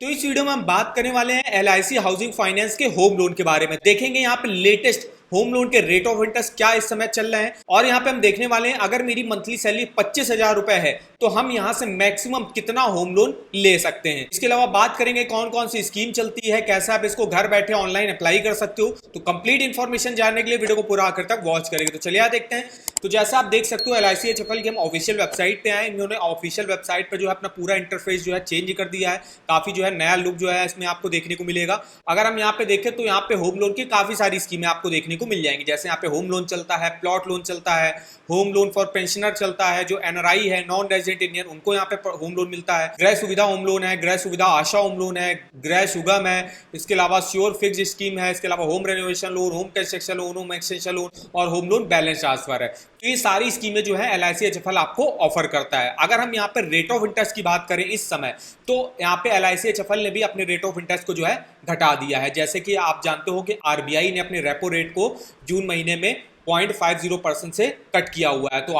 तो इस वीडियो में हम बात करने वाले हैं एलआईसी हाउसिंग फाइनेंस के होम लोन के बारे में। देखेंगे यहाँ पे लेटेस्ट होम लोन के रेट ऑफ इंटरेस्ट क्या इस समय चल रहे हैं और यहाँ पे हम देखने वाले हैं अगर मेरी मंथली सैलरी 25,000 रुपए है तो हम यहाँ से मैक्सिमम कितना होम लोन ले सकते हैं। इसके अलावा बात करेंगे कौन कौन सी स्कीम चलती है, कैसे आप इसको घर बैठे ऑनलाइन अप्लाई कर सकते हो। तो कंप्लीट इन्फॉर्मेशन जानने के लिए वीडियो को पूरा आखिर तक वॉच करेंगे। तो चलिए देखते हैं। तो जैसा आप देख सकते हो LICHFL की हम ऑफिशियल वेबसाइट पे आए। इन्होंने ऑफिशियल वेबसाइट पे जो है अपना पूरा इंटरफेस जो है चेंज कर दिया है। काफी जो है नया लुक जो है इसमें आपको देखने को मिलेगा। अगर हम यहाँ पे देखें तो यहाँ पे होम लोन की काफी सारी स्कीमें आपको देखने को मिल जाएंगी। जैसे यहाँ पे होम लोन चलता है, प्लॉट लोन चलता है, होम लोन फॉर पेंशनर चलता है, जो NRI है, नॉन रेजिडेंट इंडियन, उनको यहाँ पे होम लोन मिलता है। गृह सुविधा होम लोन है, गृह सुविधा आशा होम लोन है, गृह सुगम है, इसके अलावा श्योर फिक्स स्कीम है, इसके अलावा home renovation loan, home construction loan, home extension loan और होम लोन बैलेंस ट्रांसफर है। तो ये सारी स्कीमें जो है LICHFL आपको ऑफर करता है। अगर हम यहाँ पे रेट ऑफ इंटरेस्ट की बात करें इस समय, तो यहाँ पे LICHFL ने भी अपने रेट ऑफ इंटरेस्ट को जो है घटा दिया है। जैसे कि आप जानते हो कि RBI ने अपने रेपो रेट को जून महीने में 0.50% से कट किया हुआ है। तो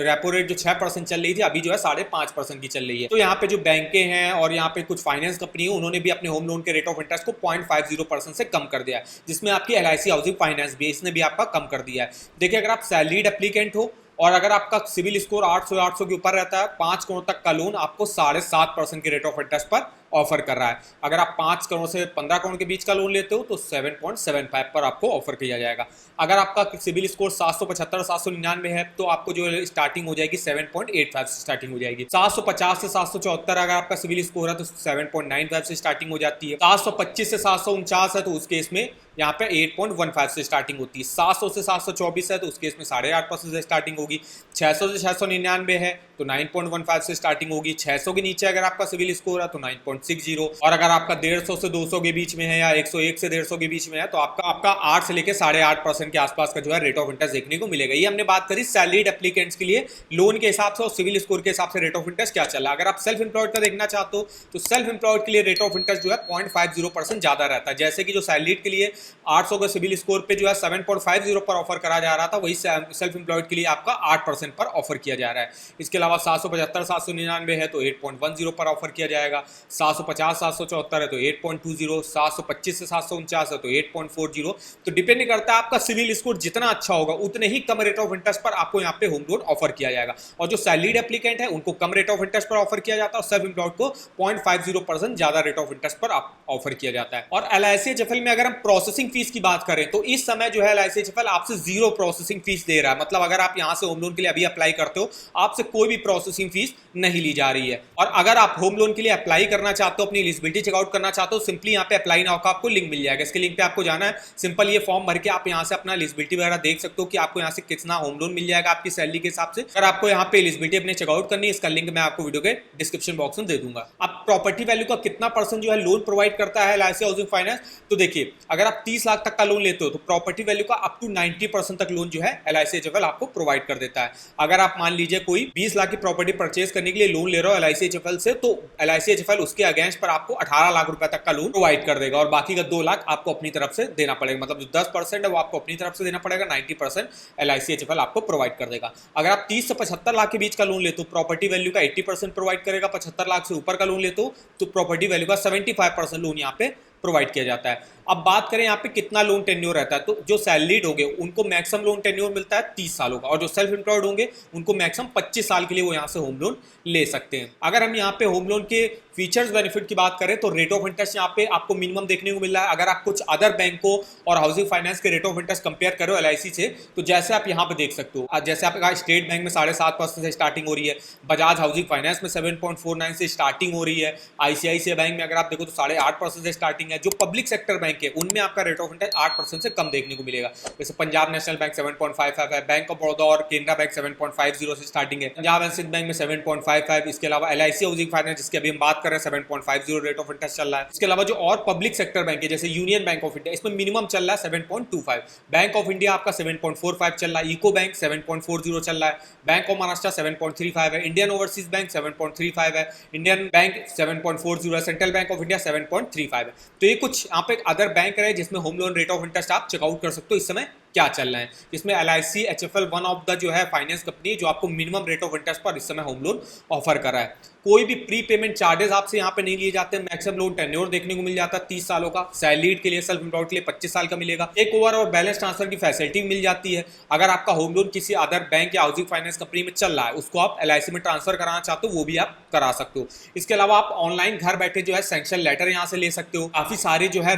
रेपो रेट जो 6% चल रही थी अभी जो है 5.5% की चल रही है। तो यहाँ पे जो बैंकें हैं और यहाँ पे कुछ फाइनेंस कंपनी है उन्होंने भी अपने होम लोन के रेट ऑफ इंटरेस्ट को 0.50% से कम कर दिया है, जिसमें आपकी LIC हाउसिंग फाइनेंस भी इसने भी आपका कम कर दिया है। देखिए, अगर आप सैलरीड एप्लीकेंट हो और अगर आपका सिविल स्कोर 800 के ऊपर रहता है, 5 करोड़ तक का लोन आपको 7.5% के रेट ऑफ इंटरेस्ट पर ऑफर कर रहा है। अगर आप 5 करोड़ से 15 करोड़ के बीच का लोन लेते हो तो 7.75 पर आपको ऑफर किया जाएगा। अगर आपका सिविल स्कोर 775 799 है तो आपको जो स्टार्टिंग हो जाएगी 7.85 से स्टार्टिंग हो जाएगी। 750 से 774 अगर आपका सिविल स्कोर है तो 7.95 से स्टार्टिंग हो जाती है। 725 से 749 है तो उस केस में यहाँ पे 8.15 से स्टार्टिंग होती है। 700 से 724 है तो उस केस में 8.5% से स्टार्टिंग होगी। 600 से 699 है तो 9.15 से स्टार्टिंग होगी। 600 के नीचे अगर आपका सिविल स्कोर है तो 9.60, और अगर आपका 150 से 200 के बीच में है या 101 से 150 के बीच में है तो आपका 8 से लेकर 8.5% के आसपास का जो है रेट ऑफ इंटरेस्ट देखने को मिलेगा। ये हमने बात करी सैलरीड एप्लीकेंट्स के लिए लोन के हिसाब से और सिविल स्कोर के हिसाब से रेट ऑफ इंटरेस्ट क्या चला। अगर आप सेल्फ एम्प्लॉयड का देखना चाहते हो तो सेल्फ एम्प्लॉयड के लिए रेट ऑफ इंटरेस्ट जो है 0.50% ज्यादा रहता है। जैसे कि जो सैलरीड के लिए 800 के सिविल स्कोर पे जो है 7.50 पर ऑफर करा जा रहा था, वही सेल्फ एम्प्लॉयड के लिए आपका 8% पर ऑफर किया जा रहा है। इसके अलावा 775 799 है तो 8.10 पर ऑफर किया जाएगा। 750 774 है तो 8.20, 725 से 749 है तो 8.40। तो डिपेंड करता है आपका सिविल स्कोर जितना अच्छा होगा उतने ही कम रेट ऑफ इंटरेस्ट पर आपको यहाँ पे होम लोन ऑफर किया जाएगा। और जो सैलरीड एप्लीकेंट है उनको कम रेट ऑफ इंटरेस्ट पर ऑफर किया जाता है और सेल्फ एम्प्लॉयड को 0.50% ज्यादा रेट ऑफ इंटरेस्ट पर ऑफर किया जाता है। और LICHFL में अगर हम प्रोसेसिंग फीस की बात करें तो इस समय जो है LICHFL आपसे 0 प्रोसेसिंग फीस दे रहा है। मतलब अगर आप यहां से होम लोन के लिए अभी अप्लाई करते हो आपसे कोई भी प्रोसेसिंग फीस नहीं ली जा रही है। और अगर आप होम लोन के लिए अप्लाई करना चाहते हो, अपनी एलिजिबिलिटी चेकआउट करना चाहते हो, सिंपली यहाँ पे अप्लाई नाउ का आपको लिंक मिल जाएगा। इसके लिंक पे आपको जाना है, सिंपल ये फॉर्म भर के आप यहाँ से अपना एलिजिबिलिटी वगैरह देख सकते हो कि आपको यहाँ से कितना होम लोन मिल जाएगा आपकी सैलरी के हिसाब से। अगर आपको यहाँ पे एलिजिबिलिटी अपने चेकआउट करनी है, इसका लिंक मैं आपको वीडियो के डिस्क्रिप्शन बॉक्स में दे दूंगा। अब प्रॉपर्टी वैल्यू का कितना परसेंट जो है लोन प्रोवाइड करता है LIC हाउसिंग फाइनेंस, तो देखिए अगर आप 30 लाख तक का लोन लेते हो तो प्रॉपर्टी वैल्यू का अप टू 90% तक लोन जो है LICHFL आपको प्रोवाइड कर देता है। अगर आप मान लीजिए कोई 20 लाख की प्रॉपर्टी परचेज करने के लिए लोन ले रहे हो LICHFL से, तो LICHFL उसके अगेंस्ट पर आपको 18 लाख रुपए तक का लोन प्रोवाइड कर देगा और बाकी का 2 लाख आपको अपनी तरफ से देना पड़ेगा। मतलब जो 10% है वो आपको अपनी तरफ से देना पड़ेगा, 90% LICHFL आपको प्रोवाइड कर देगा। अगर आप 30 से 75 लाख के बीच का लोन लेते हो प्रॉपर्टी वैल्यू का 80% प्रोवाइड करेगा। 75 लाख से ऊपर का लोन लेते हो तो प्रॉपर्टी वैल्यू का 75% लोन यहाँ पे प्रोवाइड किया जाता है। अब बात करें यहाँ पे कितना लोन टेन्योर रहता है, तो जो सैलरीड होंगे उनको मैक्सिमम लोन टेन्योर मिलता है 30 सालों का, और जो सेल्फ एम्प्लॉयड होंगे उनको मैक्सिमम 25 साल के लिए वो यहाँ से होम लोन ले सकते हैं। अगर हम यहाँ पे होम लोन के फीचर्स बेनिफिट की बात करें तो रेट ऑफ इंटरेस्ट यहाँ पे आपको मिनिमम देखने को मिल रहा है। अगर आप कुछ अदर बैंकों और हाउसिंग फाइनेंस के रेट ऑफ इंटरेस्ट कंपेयर करो LIC से, तो जैसे आप यहाँ पे देख सकते हो, जैसे आपका स्टेट बैंक में 7.5% से स्टार्टिंग हो रही है, बजाज हाउसिंग फाइनेंस में 7.49 से स्टार्टिंग हो रही है, ICICI बैंक में अगर आप देखो तो 8.5% से स्टार्टिंग है। जो पब्लिक सेक्टर बैंक है उनमें आपका रेट ऑफ इंटरेस्ट 8% से कम देखने को मिलेगा। जैसे पंजाब नेशनल बैंक 7.55 है, बैंक ऑफ बड़ौदा और केनरा बैंक 7.50 से स्टार्टिंग है, पंजाब एंड सिंध बैंक में 7.55, इसके अलावा LIC हाउसिंग फाइनेंस जिसकी अभी हम बात कर रहे हैं 7.50 रेट ऑफ इंटरेस्ट चल रहा है। इसके अलावा जो और पब्लिक सेक्टर बैंक है जैसे यूनियन बैंक ऑफ इंडिया, इसमें मिनिमम चल रहा है 7.25, बैंक ऑफ इंडिया आपका 7.45 चल रहा है, यूको बैंक 7.40 चल रहा है, बैंक ऑफ महाराष्ट्र 7.35 है, इंडियन ओवरसीज बैंक 7.35 है, इंडियन बैंक 7.40 है, सेंट्रल बैंक ऑफ इंडिया 7.35 है। तो ये कुछ यहाँ पे अदर बैंक रहे जिसमें home loan rate of interest आप चेकआउट कर सकते हो इस समय क्या चल रहा है। इसमें LICHFL वन ऑफ द जो है फाइनेंस कंपनी जो आपको मिनिमम रेट ऑफ इंटरेस्ट पर इस समय होम लोन ऑफर कर रहा है। कोई भी प्री पेमेंट चार्जेस आपसे यहाँ पे नहीं लिए जाते। मैक्सिमम लोन टेन्योर देखने को मिल जाता है 30 सालों का। सैलरीड के लिए, सेल्फ एम्प्लॉयड के लिए 25 साल का मिलेगा। एक ओवर और बैलेंस ट्रांसफर की फैसिलिटी मिल जाती है। अगर आपका होम लोन किसी अदर बैंक या हाउसिंग फाइनेंस कंपनी में चल रहा है, उसको आप LIC में ट्रांसफर कराना चाहते हो, वो भी आप करा सकते हो। इसके अलावा आप ऑनलाइन घर बैठे जो है सैंक्शन लेटर यहाँ से ले सकते हो। काफी सारे जो है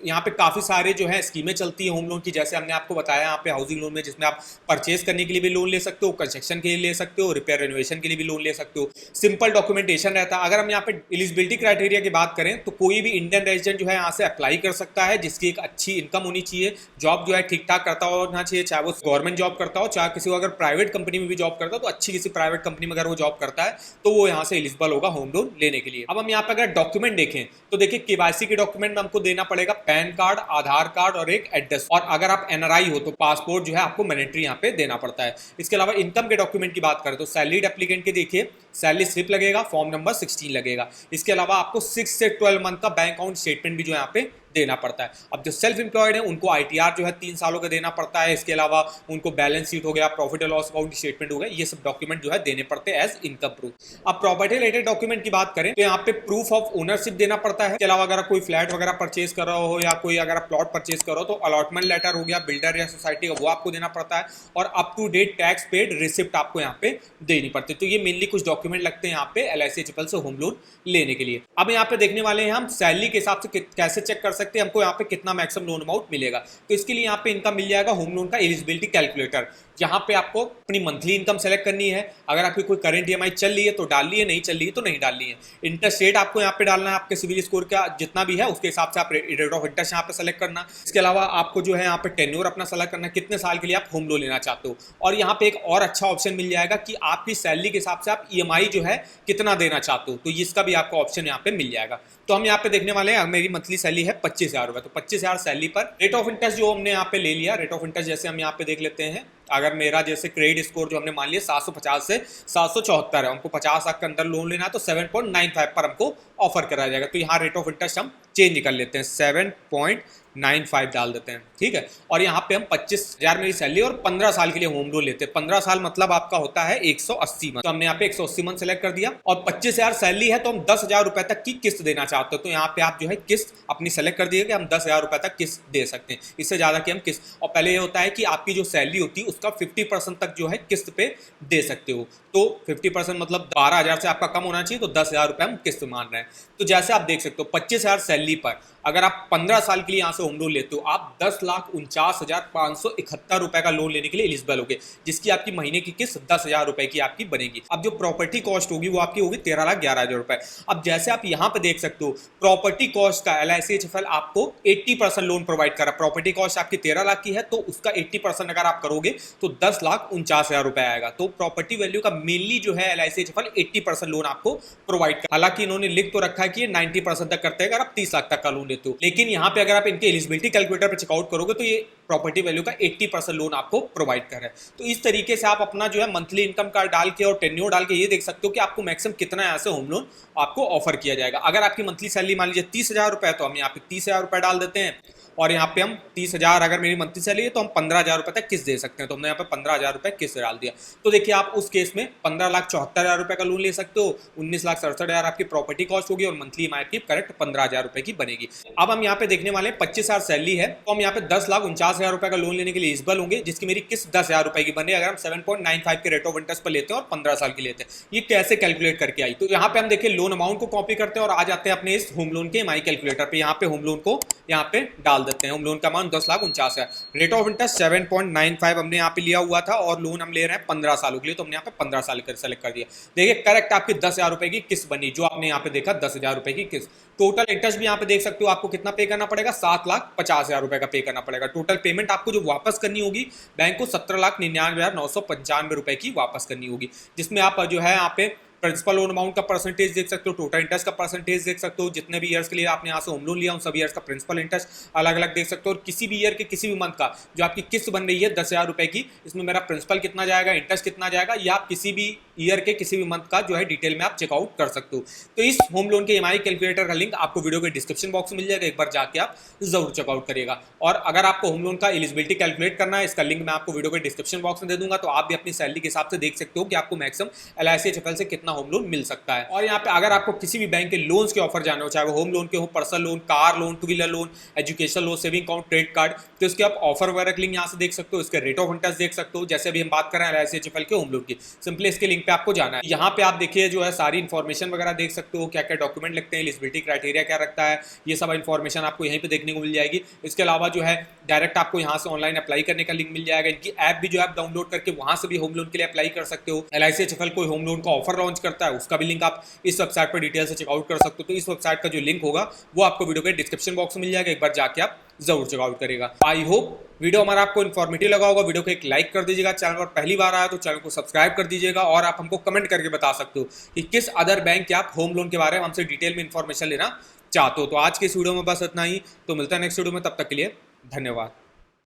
यहाँ पे काफी सारे जो है स्कीमें चलती है होम लोन की, जैसे हमने आपको बताया यहाँ पे हाउसिंग लोन में, जिसमें आप परचेज करने के लिए भी लोन ले सकते हो, कंस्ट्रक्शन के लिए ले सकते हो, रिपेयर रेनोवेशन के लिए भी लोन ले सकते हो। सिंपल डॉक्यूमेंटेशन रहता है। अगर हम यहाँ पे एलिजिबिलिटी क्राइटेरिया की बात करें तो कोई भी इंडियन रेजिडेंट जो है यहाँ से अप्लाई कर सकता है, जिसकी एक अच्छी इनकम होनी चाहिए, जॉब जो है ठीक ठाक करता होना चाहिए, चाहे वो गवर्नमेंट जॉब करता हो, चाहे किसी को अगर प्राइवेट कंपनी में भी जॉब करता हो तो अच्छी किसी प्राइवेट कंपनी में अगर वो जॉब करता है तो वो यहाँ से एलिजिबल होगा होम लोन लेने के लिए। अब हम यहाँ पे अगर डॉक्यूमेंट देखें तो देखिए KYC के डॉक्यूमेंट में हमको देना पड़ेगा पैन कार्ड, आधार कार्ड और एक एड्रेस, और अगर आप NRI हो तो पासपोर्ट जो है आपको मैंडेटरी यहाँ पे देना पड़ता है। इसके अलावा इनकम के डॉक्यूमेंट की बात करें तो सैलरीड एप्लीकेंट के देखिए सैलरी स्लिप लगेगा, फॉर्म नंबर 16 लगेगा। इसके अलावा आपको 6 से 12 मंथ का बैंक अकाउंट स्टेटमेंट भी जो यहाँ पे देना पड़ता है। अब जो सेल्फ एम्प्लॉयड है उनको ITR जो है 3 सालों का देना पड़ता है। इसके अलावा उनको बैलेंस शीट हो गया, profit and loss account statement हो गया, ये सब डॉक्यूमेंट जो है देने पड़ते हैं एज इनकम प्रूफ। अब प्रॉपर्टी रिलेटेड डॉक्यूमेंट की बात करें तो यहाँ पे प्रूफ ऑफ ओनरशिप देना पड़ता है। इसके अलावा अगर कोई फ्लैट वगैरह परचेज कर रहा हो या कोई अगर प्लॉट परचेज करो तो अलॉटमेंट लेटर हो गया बिल्डर या सोसाइटी का, वो आपको देना पड़ता है, और up to date tax paid receipt आपको यहाँ पे देनी पड़ती है। तो ये मेनली कुछ डॉक्यूमेंट लगते हैं यहाँ पे LIC से होम लोन लेने के लिए। अब यहाँ पे देखने वाले हैं हम सैलरी के हिसाब से कैसे चेक कर सकते हैं हमको यहाँ पे कितना मैक्सिमम लोन अमाउंट मिलेगा। तो इसके लिए यहाँ पे इनका मिल जाएगा होम लोन का एलिजिबिलिटी कैलकुलेटर, जहां पे आपको अपनी मंथली इनकम सेलेक्ट करनी है। अगर आपकी कोई करंट EMI चल रही है तो डाल ली है, नहीं चल रही है तो नहीं डालनी है। इंटरेस्ट रेट आपको यहाँ पे डालना है, आपके सिविल स्कोर का जितना भी है उसके हिसाब से आप रेट ऑफ इंटरेस्ट यहाँ पे सेलेक्ट करना। इसके अलावा आपको जो है यहाँ पे टेन्योर अपना सेलेक्ट करना, कितने साल के लिए आप होम लोन लेना चाहते हो। और यहाँ पे एक और अच्छा ऑप्शन मिल जाएगा कि आपकी सैलरी के हिसाब से आप EMI जो है कितना देना चाहते हो, तो इसका भी आपको ऑप्शन यहाँ पे मिल जाएगा। तो हम यहाँ पे देखने वाले हैं, मेरी मंथली सैलरी है 25,000 रुपए, तो 25,000 सैलरी पर रेट ऑफ इंटरेस्ट जो हमने यहाँ पे ले लिया, रेट ऑफ इंटरेस्ट जैसे हम यहाँ पे देख लेते हैं। अगर मेरा जैसे क्रेडिट स्कोर जो हमने मान लिया 750 से 774 है, हमको 50 लाख के अंदर लोन लेना है तो 7.95 पर हमको ऑफर कराया जाएगा। तो यहाँ रेट ऑफ इंटरेस्ट हम चेंज कर लेते हैं, 7.95 डाल देते हैं, ठीक है। और यहाँ पे हम 25,000 मेरी सैलरी और 15 साल के लिए होम लोन लेते हैं। 15 साल मतलब आपका होता है 180 मंथ, तो हमने यहाँ पे 180 मंथ सेलेक्ट कर दिया। और 25,000 सैलरी है तो हम 10,000 रुपए तक की किस्त देना चाहते हो, तो यहाँ पे आप जो है किस्त अपनी सेलेक्ट कर दिए कि हम 10,000 रुपए तक किस्त दे सकते हैं, इससे ज्यादा की हम किस्त। और पहले ये होता है कि आपकी जो सैलरी होती है उसका 50% तक जो है किस्त पे दे सकते हो, तो 50% मतलब 12,000 से आपका कम होना चाहिए, तो 10,000 रुपए हम किस्त मान रहे हैं। तो जैसे आप देख सकते हो 25,000 सैलरी पर अगर आप 15 साल के लिए यहाँ से होम लोन लेते हो, आप 10,49,571 रुपए का लोन लेने के लिए एलिजिबल होगे, जिसकी आपकी महीने की किस्त 10,000 रुपए की आपकी बनेगी। अब जो प्रॉपर्टी कॉस्ट होगी वो आपकी होगी 13,11,000 रुपए। अब जैसे आप यहाँ पे देख सकते हो प्रॉपर्टी कॉस्ट का LICHFL आपको 80% लोन प्रोवाइड कर रहा है। प्रॉपर्टी कॉस्ट आपकी 13 लाख की है तो उसका 80% अगर आप करोगे तो 10,49,000 रुपए आएगा। तो प्रॉपर्टी वैल्यू का मेनली जो है LICHFL 80% लोन आपको प्रोवाइड कर, हालांकि इन्होंने लिख तो रखा है कि 90% तक करते हैं अगर आप 30 लाख तक का लोन लेते हो, लेकिन यहाँ पे अगर आप इनके एलिजिबिलिटी कैलकुलेटर पे चेकआउट करोगे तो ये प्रॉपर्टी वैल्यू का 80% लोन आपको प्रोवाइड कर रहा है। तो इस तरीके से आप अपना जो है मंथली इनकम कार्ड डाल के और टेन्योर डाल के ये देख सकते हो कि आपको मैक्सिमम कितना यहाँ से होम लोन आपको ऑफर किया जाएगा। अगर आपकी मंथली सैलरी मान लीजिए 30,000 रुपए तो हम यहाँ पे 30,000 रुपए डाल देते हैं, और यहाँ पे हम 30,000 अगर मेरी मंथली सैलरी है तो हम 15,000 रुपए तक किस्त दे सकते हैं, तो हमने यहाँ पे 15,000 रुपए किस्त डाल दिया। तो देखिए आप उस केस में 15,74,000 रुपए का लोन ले सकते हो, 19,67,000 आपकी प्रॉपर्टी कॉस्ट होगी और मंथली EMI आपकी करेक्ट 15,000 रुपए की बनेगी। अब हम यहाँ पे देखने वाले 25,000 सैलरी है तो हम यहाँ पे 10,49,000 रुपए का लोन लेने के लिए एलिजिबल होंगे, जिसकी मेरी किस्त 10,000 रुपए की बने अगर हम 7.95 के रेट ऑफ इंटरेस्ट पर लेते हैं और 15 साल की लेते हैं। ये कैसे कैलकुलेट करके आई, तो यहाँ पे हम देखिए लोन अमाउंट को कॉपी करते हैं और आ जाते हैं अपने इस होम लोन के EMI कैलकुलेटर पे। यहाँ पे होम लोन को यहाँ पे डाल देते हैं, होम लोन का अमाउंट 10,49,000, रेट ऑफ इंटरेस्ट 7.95 हमने यहाँ पे लिया हुआ था और लोन हम ले रहे हैं 15 सालों के लिए, तो हमने यहाँ पे 15 साल कर सेलेक्ट कर दिया। देखिए करेक्ट आपकी 10,000 रुपए की किस्त बनी, जो आपने यहाँ पे देखा 10,000 रुपए की किस्त। टोटल इंटरेस्ट भी यहाँ पे देख सकते हो आपको कितना पे करना पड़ेगा, 7,50,000 रुपए का पे करना पड़ेगा। टोटल पेमेंट आपको जो वापस करनी होगी बैंक को 17,99,995 रुपए की वापस करनी होगी, जिसमें आप जो है यहाँ पे प्रिंसिपल लोन अमाउंट का परसेंटेज देख सकते हो, टोटल इंटरेस्ट का परसेंटेज देख सकते हो, जितने भी ईयर्स के लिए आपने यहाँ से होम लोन लिया उन सभी ईयर्स का प्रिंसिपल इंटरेस्ट अलग अलग देख सकते हो, और किसी भी ईयर के किसी भी मंथ का जो आपकी किस्त बन रही है 10,000 रुपए की, इसमें मेरा प्रिंसिपल कितना जाएगा, इंटरेस्ट कितना जाएगा, या आप किसी भी ईयर के किसी भी मंथ का जो है डिटेल में आप चेकआउट कर सकते हो। तो इस होम लोन के ईएमआई कैलकुलेटर का लिंक आपको वीडियो के डिस्क्रिप्शन बॉक्स में मिल जाएगा, एक बार जाके आप जरूर चेकआउट करिएगा। और अगर आपको होम लोन का एलिजिबिलिटी कैलकुलेट करना है, इसका लिंक मैं आपको वीडियो के डिस्क्रिप्शन बॉक्स में दे दूंगा, तो आप भी अपनी सैलरी के हिसाब से देख सकते हो कि आपको मैक्सिमम LIC से कितना होम लोन मिल सकता है। और यहाँ पे अगर आपको किसी भी बैंक के लोन्स के ऑफर जाने हो, चाहे वो होम लोन के हो, personal loan, car loan, two wheeler loan, education loan, saving account, credit card, तो इसके आप ऑफर वगैरह लिंक यहाँ से देख सकते हो, इसके रेट ऑफ इंटरेस्ट देख सकते हो। जैसे अभी हम बात कर रहे हैं LIC के होम लोन की, सिंपली इसके लिंक पे आपको जाना है। यहाँ पे आप देखिए जो है सारी इन्फॉर्मेशन वगैरह देख सकते हो, क्या क्या डॉक्यूमेंट लगते हैं, एलिजिबिलिटी क्राइटेरिया क्या रखता है, ये सब इन्फॉर्मेशन आपको यहीं पे देखने को मिल जाएगी। इसके अलावा जो है डायरेक्ट आपको यहाँ से ऑनलाइन अप्लाई करने का लिंक मिल जाएगा। इनकी ऐप भी जो है आप डाउनलोड करके वहां से भी होम लोन के लिए अप्लाई कर सकते हो। LIC कोई होम लोन का ऑफर लॉन्च करता है, उसका भी लिंक आप इस वेबसाइट पर डिटेल से चेकआउट कर सकते हो। तो इस वेबसाइट का जो लिंक होगा वो आपको वीडियो के डिस्क्रिप्शन बॉक्स में मिल जाएगा, एक बार जाके आप जरूर चेकआउट करेगा। आई होप वीडियो हमारा आपको इन्फॉर्मेटिव लगा होगा। वीडियो को एक लाइक कर दीजिएगा, चैनल पर पहली बार आया तो चैनल को सब्सक्राइब कर दीजिएगा, और आप हमको कमेंट करके बता सकते हो कि किस अदर बैंक के आप होम लोन के बारे में हमसे डिटेल में इंफॉर्मेशन लेना चाहते हो। तो आज के इस वीडियो में बस इतना ही, तो मिलता है नेक्स्ट वीडियो में, तब तक के लिए धन्यवाद।